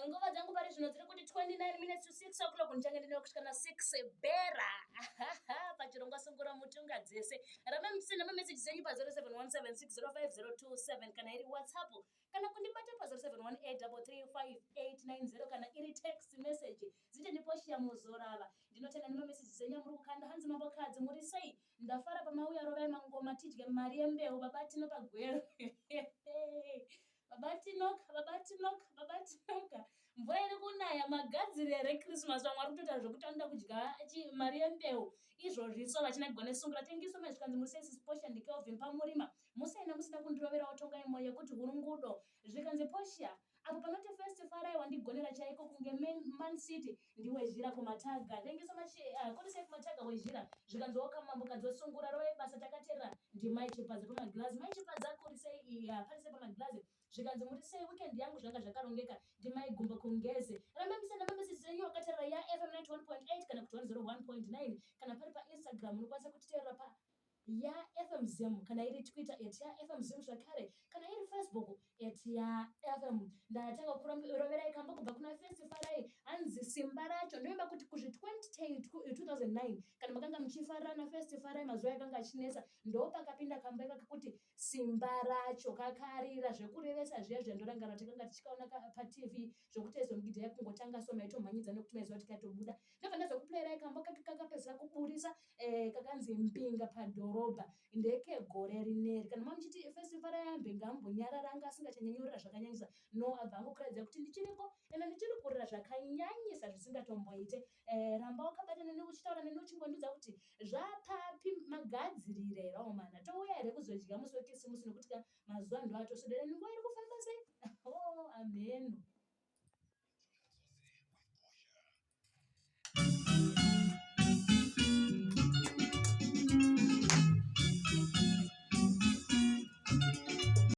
Nguva dzangu pari zvino dziri kuti 29 minutes to 6 o'clock ndichange ndine kusvika na 6 bera pachirongwa sungura mutunga dzese rame musina mameseji dzenyu pa0717605027 kana iri whatsapp kana kundibata pa0718335890 kana iri text message dzite ndiposhia muzorava ndinotenda nemameseji dzenyu muri kukanda hanzi mambokadzi muri sei ndafara pamauya rovai mangoma tidye mari yembeu babatino pagwero babatinoka mvura iri kunaya magadzirire rekrismas vamwe vari kutoita zvokuti anoda kudya mari yembeu izvozviso vachina gone sungura tengiso mazvikanzi musesi posha ndikelvin pamurima musaina musina kundiroverawo tonga imo yekuti hurungudo zvikanzi posha apo panoti first farai wandigonera chaiko kunge Man City ndiwe zhira kumataga tengiso kodisei kumataga wezhira zvikanzi wokamambokadzi wesungura rove basa takateera ndimai chipadza pamaglazi mai chipadza kurisei parise pamaglazi zvikanzi muri sei weekend yangu zvanga zvakarongeka ndimaigumba kungeze ramba misana mambesi dzenyu wakateerera ya FM 91.8 kana kuti 101.9 kana pari paInstagram unokwanisa kutiteerera pa ya FM Zim kana iri Twitter ya FM Zim zvakare kana iri Facebook ya FM ndatanga kurovera ikamba kubva kuna First Farai hanzi simba racho ndoimba kuti kuzvi 2009 kana makanga muchifarira na First Farai mazuva yakanga achinesa ndo pakapinda kamba kakuti simba racho kakarira zvekurevesa zviya zvandorangana takanga tichikaona pa TV zvokuti ezomugidha yakungotanga so maitomhanyidza nekuti maiziva kuti katobuda ndobva ndazokuplayera ikamba kakapedzera kuburisa kakanzi mpinga padhorobha ndeke gore rineri kana mamuchiti festival yambe ngambonyarara anga asingachanyanyorera zvakanyanyisa no abva angokuradza kuti ndichiriko ena ndichiri kurira zvakanyanyisa zvisingatomboite ramba wakabatana nekuchitaura neni uchingondudza kuti zvapapi magadzirire raumana touya here kuzodya musi wekisimusi nekuti mazuva ndo atosodera nguva iri kufamba sei